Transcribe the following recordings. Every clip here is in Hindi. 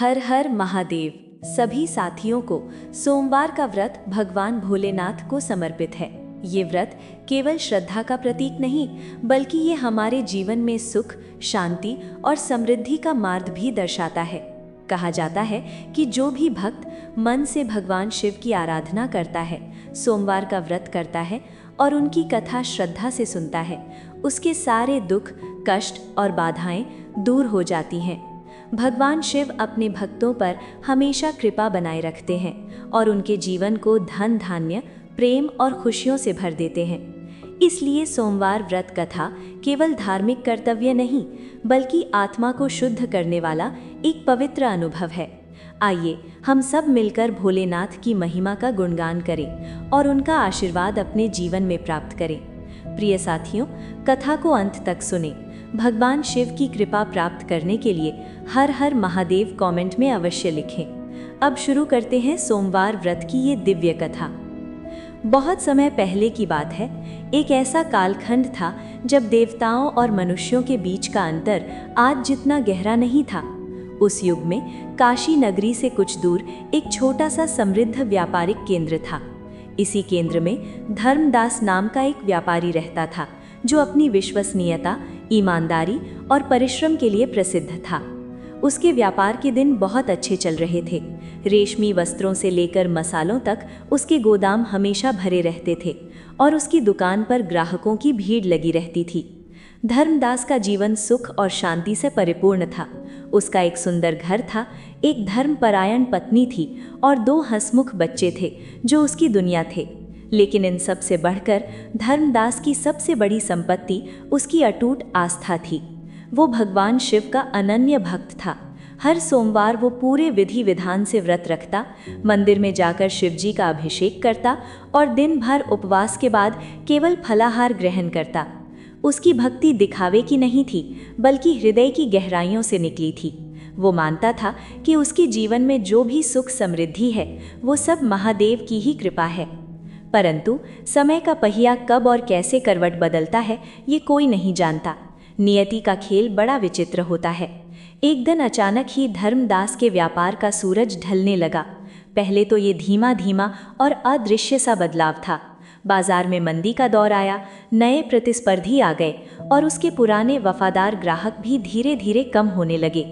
हर हर महादेव। सभी साथियों को सोमवार का व्रत भगवान भोलेनाथ को समर्पित है। ये व्रत केवल श्रद्धा का प्रतीक नहीं, बल्कि ये हमारे जीवन में सुख, शांति और समृद्धि का मार्ग भी दर्शाता है। कहा जाता है कि जो भी भक्त मन से भगवान शिव की आराधना करता है, सोमवार का व्रत करता है और उनकी कथा श्रद्धा से सुनता है, उसके सारे दुख, कष्ट और बाधाएं दूर हो जाती हैं। भगवान शिव अपने भक्तों पर हमेशा कृपा बनाए रखते हैं और उनके जीवन को धन धान्य, प्रेम और खुशियों से भर देते हैं। इसलिए सोमवार व्रत कथा केवल धार्मिक कर्तव्य नहीं, बल्कि आत्मा को शुद्ध करने वाला एक पवित्र अनुभव है। आइए हम सब मिलकर भोलेनाथ की महिमा का गुणगान करें और उनका आशीर्वाद अपने जीवन में प्राप्त करें। प्रिय साथियों, कथा को अंत तक सुनें। भगवान शिव की कृपा प्राप्त करने के लिए हर हर महादेव कमेंट में अवश्य लिखें। अब शुरू करते हैं सोमवार व्रत की ये दिव्य कथा। बहुत समय पहले की बात है, एक ऐसा कालखंड था जब देवताओं और मनुष्यों के बीच का अंतर आज जितना गहरा नहीं था। उस युग में काशी नगरी से कुछ दूर एक छोटा सा समृद्ध व्यापारिक केंद्र था। इसी केंद्र में धर्मदास नाम का एक व्यापारी रहता था, जो अपनी विश्वसनीयता, ईमानदारी और परिश्रम के लिए प्रसिद्ध था। उसके व्यापार के दिन बहुत अच्छे चल रहे थे। रेशमी वस्त्रों से लेकर मसालों तक उसके गोदाम हमेशा भरे रहते थे और उसकी दुकान पर ग्राहकों की भीड़ लगी रहती थी। धर्मदास का जीवन सुख और शांति से परिपूर्ण था। उसका एक सुंदर घर था, एक धर्मपरायण पत्नी थी और 2 हंसमुख बच्चे थे जो उसकी दुनिया थे। लेकिन इन सब से बढ़कर धर्मदास की सबसे बड़ी संपत्ति उसकी अटूट आस्था थी। वो भगवान शिव का अनन्य भक्त था। हर सोमवार वो पूरे विधि विधान से व्रत रखता, मंदिर में जाकर शिवजी का अभिषेक करता और दिन भर उपवास के बाद केवल फलाहार ग्रहण करता। उसकी भक्ति दिखावे की नहीं थी, बल्कि हृदय की गहराइयों से निकली थी। वो मानता था कि उसके जीवन में जो भी सुख समृद्धि है, वो सब महादेव की ही कृपा है। परंतु समय का पहिया कब और कैसे करवट बदलता है, ये कोई नहीं जानता। नियति का खेल बड़ा विचित्र होता है। एक दिन अचानक ही धर्मदास के व्यापार का सूरज ढलने लगा। पहले तो ये धीमा धीमा और अदृश्य सा बदलाव था। बाजार में मंदी का दौर आया, नए प्रतिस्पर्धी आ गए और उसके पुराने वफादार ग्राहक भी धीरे धीरे कम होने लगे।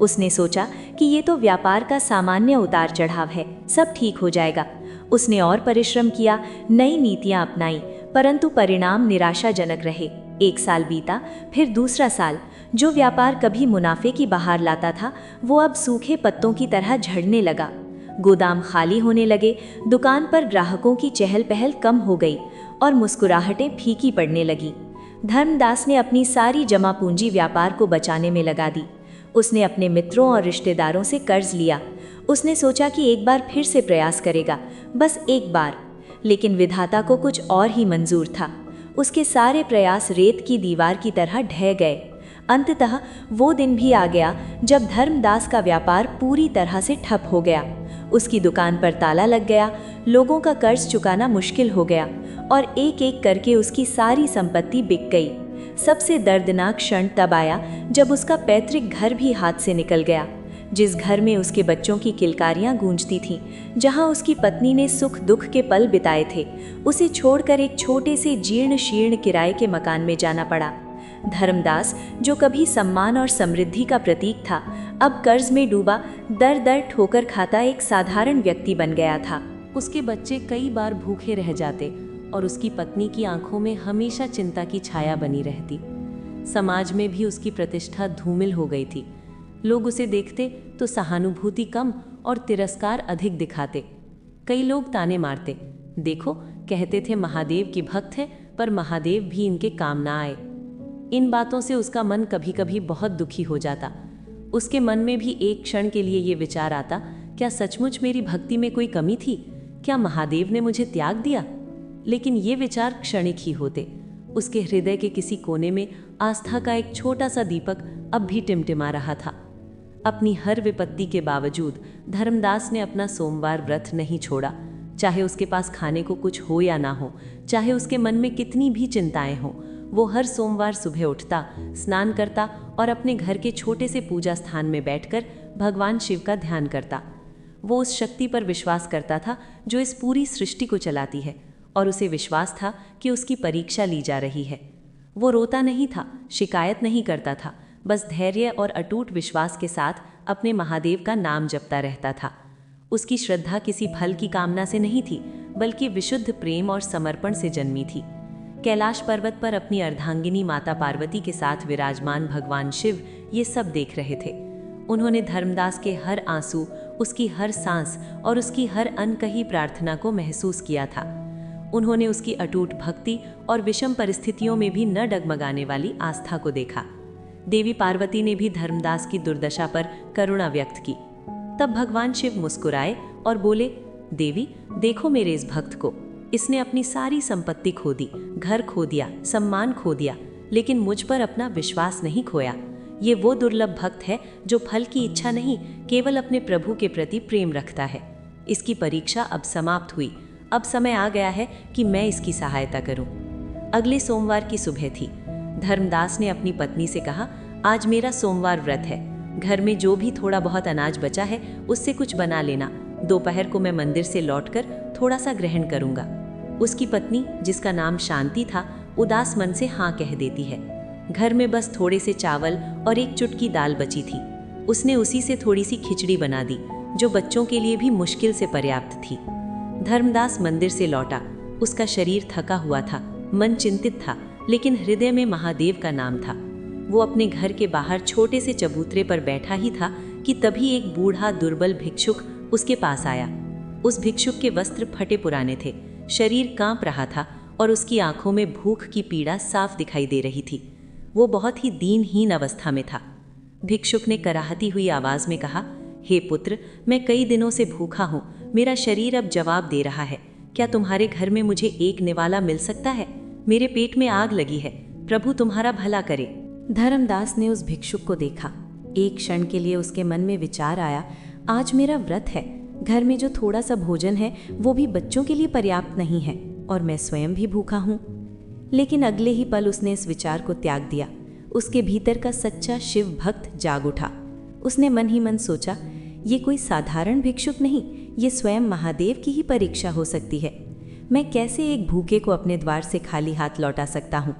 उसने सोचा कि ये तो व्यापार का सामान्य उतार चढ़ाव है, सब ठीक हो जाएगा। उसने और परिश्रम किया, नई नीतियां अपनाई, परंतु परिणाम निराशाजनक रहे। 1 साल बीता, फिर दूसरा साल। जो व्यापार कभी मुनाफे की बहार लाता था, वो अब सूखे पत्तों की तरह झड़ने लगा। गोदाम खाली होने लगे, दुकान पर ग्राहकों की चहल पहल कम हो गई और मुस्कुराहटें फीकी पड़ने लगी। धर्मदास ने अपनी सारी जमा पूंजी व्यापार को बचाने में लगा दी। उसने अपने मित्रों और रिश्तेदारों से कर्ज लिया। उसने सोचा कि एक बार फिर से प्रयास करेगा, बस एक बार। लेकिन विधाता को कुछ और ही मंजूर था। उसके सारे प्रयास रेत की दीवार की तरह ढह गए। अंततः वो दिन भी आ गया जब धर्मदास का व्यापार पूरी तरह से ठप हो गया। उसकी दुकान पर ताला लग गया, लोगों का कर्ज चुकाना मुश्किल हो गया और एक एक करके उसकी सारी संपत्ति बिक गई। सबसे दर्दनाक क्षण तब आया जब उसका पैतृक घर भी हाथ से निकल गया। जिस घर में उसके बच्चों की किलकारियां गूंजती थीं, जहां उसकी पत्नी ने सुख दुख के पल बिताए थे, उसे छोड़कर एक छोटे से जीर्ण शीर्ण किराए के मकान में जाना पड़ा। धर्मदास, जो कभी सम्मान और समृद्धि का प्रतीक था, अब कर्ज में डूबा, दर दर ठोकर खाता एक साधारण व्यक्ति बन गया था। उसके बच्चे कई बार भूखे रह जाते और उसकी पत्नी की आंखों में हमेशा चिंता की छाया बनी रहती। समाज में भी उसकी प्रतिष्ठा धूमिल हो गई थी। लोग उसे देखते तो सहानुभूति कम और तिरस्कार अधिक दिखाते। कई लोग ताने मारते, देखो, कहते थे महादेव की भक्त है, पर महादेव भी इनके काम ना आए। इन बातों से उसका मन कभी कभी बहुत दुखी हो जाता। उसके मन में भी एक क्षण के लिए ये विचार आता, क्या सचमुच मेरी भक्ति में कोई कमी थी? क्या महादेव ने मुझे त्याग दिया? लेकिन ये विचार क्षणिक ही होते। उसके हृदय के किसी कोने में आस्था का एक छोटा सा दीपक अब भी टिमटिमा रहा था। अपनी हर विपत्ति के बावजूद धर्मदास ने अपना सोमवार व्रत नहीं छोड़ा। चाहे उसके पास खाने को कुछ हो या ना हो, चाहे उसके मन में कितनी भी चिंताएं हों, वो हर सोमवार सुबह उठता, स्नान करता और अपने घर के छोटे से पूजा स्थान में बैठकर भगवान शिव का ध्यान करता। वो उस शक्ति पर विश्वास करता था जो इस पूरी सृष्टि को चलाती है, और उसे विश्वास था कि उसकी परीक्षा ली जा रही है। वो रोता नहीं था, शिकायत नहीं करता था, बस धैर्य और अटूट विश्वास के साथ अपने महादेव का नाम जपता रहता था। उसकी श्रद्धा किसी फल की कामना से नहीं थी, बल्कि विशुद्ध प्रेम और समर्पण से जन्मी थी। कैलाश पर्वत पर अपनी अर्धांगिनी माता पार्वती के साथ विराजमान भगवान शिव ये सब देख रहे थे। उन्होंने धर्मदास के हर आंसू, उसकी हर सांस और उसकी हर अनकही प्रार्थना को महसूस किया था। उन्होंने उसकी अटूट भक्ति और विषम परिस्थितियों में भी न डगमगाने वाली आस्था को देखा। देवी पार्वती ने भी धर्मदास की दुर्दशा पर करुणा व्यक्त की। तब भगवान शिव मुस्कुराए और बोले, देवी, देखो मेरे इस भक्त को। इसने अपनी सारी संपत्ति खो दी, घर खो दिया, सम्मान खो दिया, लेकिन मुझ पर अपना विश्वास नहीं खोया। ये वो दुर्लभ भक्त है जो फल की इच्छा नहीं, केवल अपने प्रभु के प्रति प्रेम रखता है। इसकी परीक्षा अब समाप्त हुई। अब समय आ गया है कि मैं इसकी सहायता करूं। अगले सोमवार की सुबह थी। धर्मदास ने अपनी पत्नी से कहा, आज मेरा सोमवार व्रत है। घर में जो भी थोड़ा बहुत अनाज बचा है उससे कुछ बना लेना। दोपहर को मैं मंदिर से लौटकर थोड़ा सा ग्रहण करूंगा। उसकी पत्नी, जिसका नाम शांति था, उदास मन से हाँ कह देती है। घर में बस थोड़े से चावल और एक चुटकी दाल बची थी। उसने उसी से थोड़ी सी खिचड़ी बना दी, जो बच्चों के लिए भी मुश्किल से पर्याप्त थी। धर्मदास मंदिर से लौटा। उसका शरीर थका हुआ था, मन चिंतित था, लेकिन हृदय में महादेव का नाम था। वो अपने घर के बाहर छोटे से चबूतरे पर बैठा ही था कि तभी एक बूढ़ा दुर्बल भिक्षुक उसके पास आया। उस भिक्षुक के वस्त्र फटे पुराने थे, शरीर कांप रहा था और उसकी आंखों में भूख की पीड़ा साफ दिखाई दे रही थी। वो बहुत ही दीनहीन अवस्था में था। भिक्षुक ने कराहती हुई आवाज में कहा, हे पुत्र, मैं कई दिनों से भूखा हूँ। मेरा शरीर अब जवाब दे रहा है। क्या तुम्हारे घर में मुझे एक निवाला मिल सकता है? मेरे पेट में आग लगी है। प्रभु तुम्हारा भला करे। धर्मदास ने उस भिक्षुक को देखा। एक क्षण के लिए उसके मन में विचार आया, आज मेरा व्रत है, घर में जो थोड़ा सा भोजन है वो भी बच्चों के लिए पर्याप्त नहीं है और मैं स्वयं भी भूखा हूँ। लेकिन अगले ही पल उसने इस विचार को त्याग दिया। उसके भीतर का सच्चा शिव भक्त जाग उठा। उसने मन ही मन सोचा, ये कोई साधारण भिक्षुक नहीं, ये स्वयं महादेव की ही परीक्षा हो सकती है। मैं कैसे एक भूखे को अपने द्वार से खाली हाथ लौटा सकता हूँ?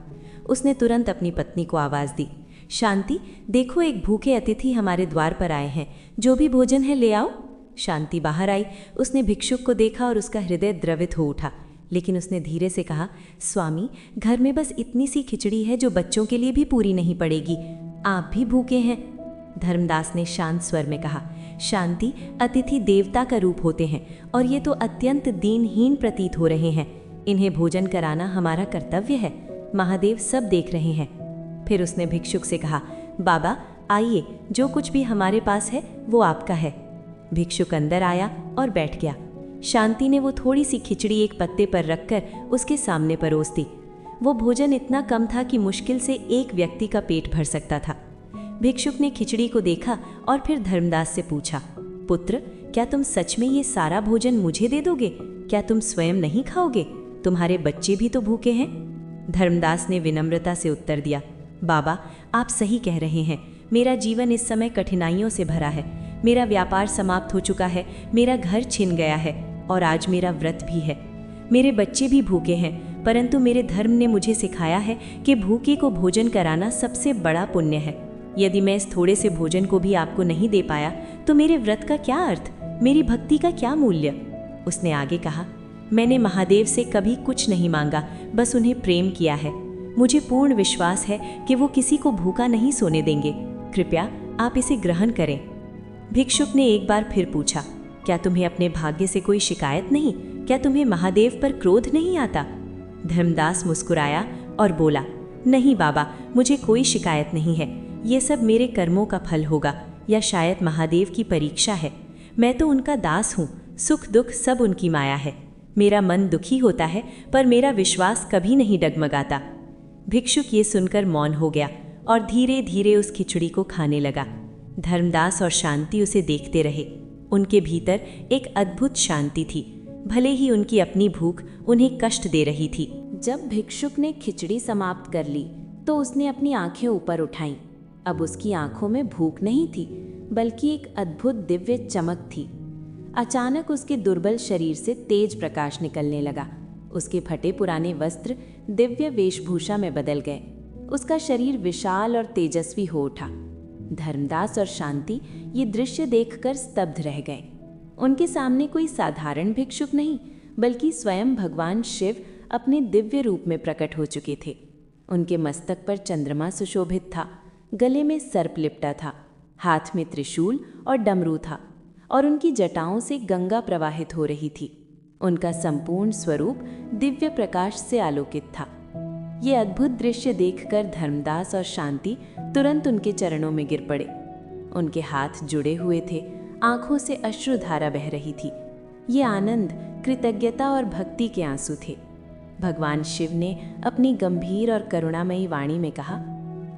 उसने तुरंत अपनी पत्नी को आवाज़ दी, शांति, देखो एक भूखे अतिथि हमारे द्वार पर आए हैं, जो भी भोजन है ले आओ। शांति बाहर आई। उसने भिक्षुक को देखा और उसका हृदय द्रवित हो उठा, लेकिन उसने धीरे से कहा, स्वामी, घर में बस इतनी सी खिचड़ी है जो बच्चों के लिए भी पूरी नहीं पड़ेगी। आप भी भूखे हैं। धर्मदास ने शांत स्वर में कहा, शांति, अतिथि देवता का रूप होते हैं और ये तो अत्यंत दीनहीन प्रतीत हो रहे हैं। इन्हें भोजन कराना हमारा कर्तव्य है। महादेव सब देख रहे हैं। फिर उसने भिक्षुक से कहा, बाबा आइए, जो कुछ भी हमारे पास है वो आपका है। भिक्षुक अंदर आया और बैठ गया। शांति ने वो थोड़ी सी खिचड़ी एक पत्ते पर रखकर उसके सामने परोस दी। वो भोजन इतना कम था कि मुश्किल से एक व्यक्ति का पेट भर सकता था। भिक्षुक ने खिचड़ी को देखा और फिर धर्मदास से पूछा, पुत्र, क्या तुम सच में ये सारा भोजन मुझे दे दोगे? क्या तुम स्वयं नहीं खाओगे? तुम्हारे बच्चे भी तो भूखे हैं। धर्मदास ने विनम्रता से उत्तर दिया, बाबा, आप सही कह रहे हैं। मेरा जीवन इस समय कठिनाइयों से भरा है। मेरा व्यापार समाप्त हो चुका है, मेरा घर छिन गया है और आज मेरा व्रत भी है। मेरे बच्चे भी भूखे हैं, परंतु मेरे धर्म ने मुझे सिखाया है कि भूखे को भोजन कराना सबसे बड़ा पुण्य है। यदि मैं इस थोड़े से भोजन को भी आपको नहीं दे पाया तो मेरे व्रत का क्या अर्थ, मेरी भक्ति का क्या मूल्य? उसने आगे कहा, मैंने महादेव से कभी कुछ नहीं मांगा, बस उन्हें प्रेम किया है। मुझे पूर्ण विश्वास है कि वो किसी को भूखा नहीं सोने देंगे। कृपया आप इसे ग्रहण करें। भिक्षुक ने एक बार फिर पूछा, क्या तुम्हें अपने भाग्य से कोई शिकायत नहीं? क्या तुम्हें महादेव पर क्रोध नहीं आता? धर्मदास मुस्कुराया और बोला, नहीं बाबा, मुझे कोई शिकायत नहीं है। ये सब मेरे कर्मों का फल होगा या शायद महादेव की परीक्षा है। मैं तो उनका दास हूँ, सुख दुख सब उनकी माया है। मेरा मन दुखी होता है पर मेरा विश्वास कभी नहीं डगमगाता। भिक्षुक ये सुनकर मौन हो गया और धीरे धीरे उस खिचड़ी को खाने लगा। धर्मदास और शांति उसे देखते रहे। उनके भीतर एक अद्भुत शांति थी, भले ही उनकी अपनी भूख उन्हें कष्ट दे रही थी। जब भिक्षुक ने खिचड़ी समाप्त कर ली तो उसने अपनी आंखें ऊपर उठाईं। अब उसकी आंखों में भूख नहीं थी, बल्कि एक अद्भुत दिव्य चमक थी। अचानक उसके दुर्बल शरीर से तेज प्रकाश निकलने लगा। उसके फटे पुराने वस्त्र दिव्य वेशभूषा में बदल गए। उसका शरीर विशाल और तेजस्वी हो उठा। धर्मदास और शांति ये दृश्य देखकर स्तब्ध रह गए। उनके सामने कोई साधारण भिक्षुक नहीं, बल्कि स्वयं भगवान शिव अपने दिव्य रूप में प्रकट हो चुके थे। उनके मस्तक पर चंद्रमा सुशोभित था, गले में सर्प लिपटा था, हाथ में त्रिशूल और डमरू था, और उनकी जटाओं से गंगा प्रवाहित हो रही थी। उनका संपूर्ण स्वरूप दिव्य प्रकाश से आलोकित था। ये अद्भुत दृश्य देखकर धर्मदास और शांति तुरंत उनके चरणों में गिर पड़े। उनके हाथ जुड़े हुए थे, आंखों से अश्रुधारा बह रही थी। ये आनंद, कृतज्ञता और भक्ति के आंसू थे। भगवान शिव ने अपनी गंभीर और करुणामयी वाणी में कहा,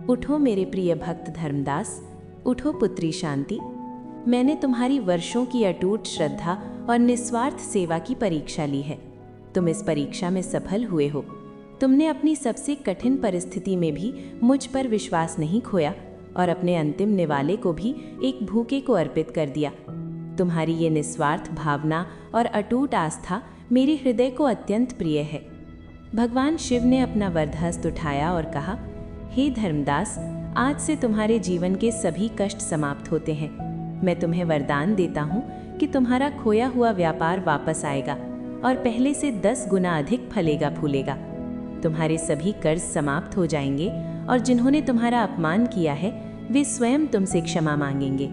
उठो मेरे प्रिय भक्त धर्मदास, उठो पुत्री शांति। मैंने तुम्हारी वर्षों की अटूट श्रद्धा और निस्वार्थ सेवा की परीक्षा ली है। तुम इस परीक्षा में सफल हुए हो। तुमने अपनी सबसे कठिन परिस्थिति में भी मुझ पर विश्वास नहीं खोया और अपने अंतिम निवाले को भी एक भूखे को अर्पित कर दिया। तुम्हारी ये निस्वार्थ भावना और अटूट आस्था मेरे हृदय को अत्यंत प्रिय है। भगवान शिव ने अपना वरदहस्त उठाया और कहा, हे धर्मदास, आज से तुम्हारे जीवन के सभी कष्ट समाप्त होते हैं। मैं तुम्हें वरदान देता हूँ कि तुम्हारा खोया हुआ व्यापार वापस आएगा और पहले से 10 गुना अधिक फलेगा फूलेगा। तुम्हारे सभी कर्ज समाप्त हो जाएंगे और जिन्होंने तुम्हारा अपमान किया है वे स्वयं तुमसे क्षमा मांगेंगे।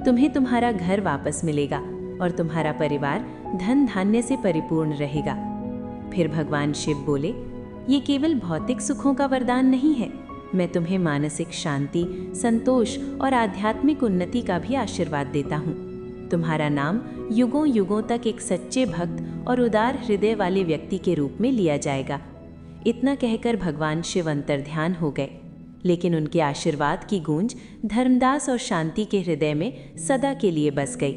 तुम्हें तुम्हारा घर वापस मिलेगा और तुम्हारा परिवार धन धान्य से परिपूर्ण रहेगा। फिर भगवान शिव बोले, ये केवल भौतिक सुखों का वरदान नहीं है, मैं तुम्हें मानसिक शांति, संतोष और आध्यात्मिक उन्नति का भी आशीर्वाद देता हूँ। तुम्हारा नाम युगों युगों तक एक सच्चे भक्त और उदार हृदय वाले व्यक्ति के रूप में लिया जाएगा। इतना कहकर भगवान शिव अंतर्ध्यान हो गए, लेकिन उनके आशीर्वाद की गूंज धर्मदास और शांति के हृदय में सदा के लिए बस गई।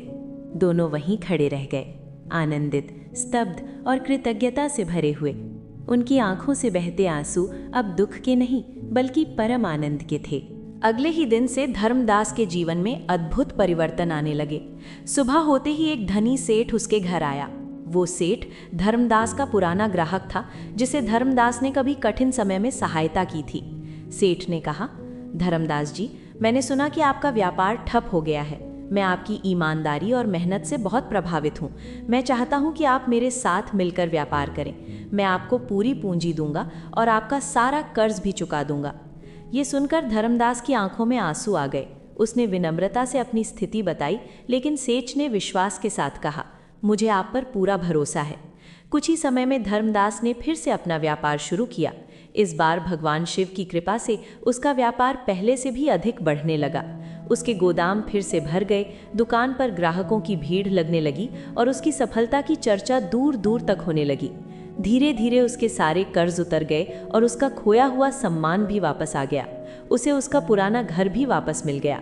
दोनों वहीं खड़े रह गए, आनंदित, स्तब्ध और कृतज्ञता से भरे हुए। उनकी आंखों से बहते आंसू अब दुख के नहीं बल्कि परम आनंद के थे। अगले ही दिन से धर्मदास के जीवन में अद्भुत परिवर्तन आने लगे। सुबह होते ही एक धनी सेठ उसके घर आया। वो सेठ धर्मदास का पुराना ग्राहक था, जिसे धर्मदास ने कभी कठिन समय में सहायता की थी। सेठ ने कहा, धर्मदास जी, मैंने सुना कि आपका व्यापार ठप हो गया है। मैं आपकी ईमानदारी और मेहनत से बहुत प्रभावित हूँ। मैं चाहता हूँ कि आप मेरे साथ मिलकर व्यापार करें। मैं आपको पूरी पूंजी दूंगा और आपका सारा कर्ज भी चुका दूंगा। ये सुनकर धर्मदास की आंखों में आंसू आ गए। उसने विनम्रता से अपनी स्थिति बताई, लेकिन सेठ ने विश्वास के साथ कहा, मुझे आप पर पूरा भरोसा है। कुछ ही समय में धर्मदास ने फिर से अपना व्यापार शुरू किया। इस बार भगवान शिव की कृपा से उसका व्यापार पहले से भी अधिक बढ़ने लगा। उसके गोदाम फिर से भर गए, दुकान पर ग्राहकों की भीड़ लगने लगी और उसकी सफलता की चर्चा दूर दूर तक होने लगी। धीरे धीरे उसके सारे कर्ज उतर गए और उसका खोया हुआ सम्मान भी वापस आ गया। उसे उसका पुराना घर भी वापस मिल गया।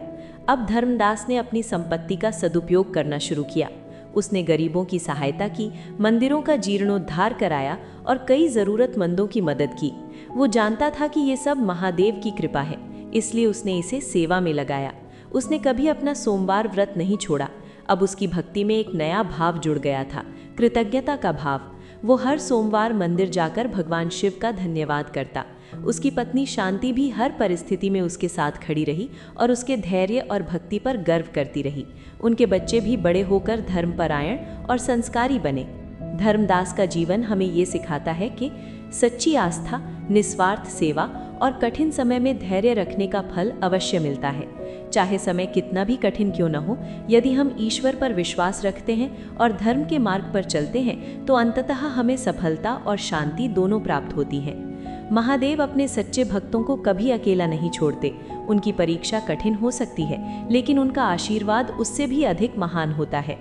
अब धर्मदास ने अपनी संपत्ति का सदुपयोग करना शुरू किया। उसने गरीबों की सहायता की, मंदिरों का जीर्णोद्धार कराया और कई ज़रूरतमंदों की मदद की। वो जानता था कि ये सब महादेव की कृपा है, इसलिए उसने इसे सेवा में लगाया। उसने कभी अपना सोमवार व्रत नहीं छोड़ा। अब उसकी भक्ति में एक नया भाव जुड़ गया था, कृतज्ञता का भाव। वो हर सोमवार मंदिर जाकर भगवान शिव का धन्यवाद करता। उसकी पत्नी शांति भी हर परिस्थिति में उसके साथ खड़ी रही और उसके धैर्य और भक्ति पर गर्व करती रही। उनके बच्चे भी बड़े होकर धर्मपरायण और संस्कारी बने। धर्मदास का जीवन हमें ये सिखाता है कि सच्ची आस्था, निस्वार्थ सेवा और कठिन समय में धैर्य रखने का फल अवश्य मिलता है। चाहे समय कितना भी कठिन क्यों न हो, यदि हम ईश्वर पर विश्वास रखते हैं और धर्म के मार्ग पर चलते हैं तो अंततः हमें सफलता और शांति दोनों प्राप्त होती है। महादेव अपने सच्चे भक्तों को कभी अकेला नहीं छोड़ते। उनकी परीक्षा कठिन हो सकती है, लेकिन उनका आशीर्वाद उससे भी अधिक महान होता है।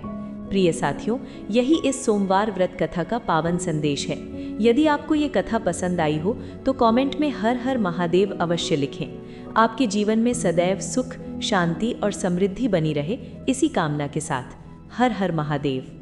प्रिय साथियों, यही इस सोमवार व्रत कथा का पावन संदेश है। यदि आपको ये कथा पसंद आई हो तो कमेंट में हर हर महादेव अवश्य लिखें। आपके जीवन में सदैव सुख, शांति और समृद्धि बनी रहे, इसी कामना के साथ हर हर महादेव।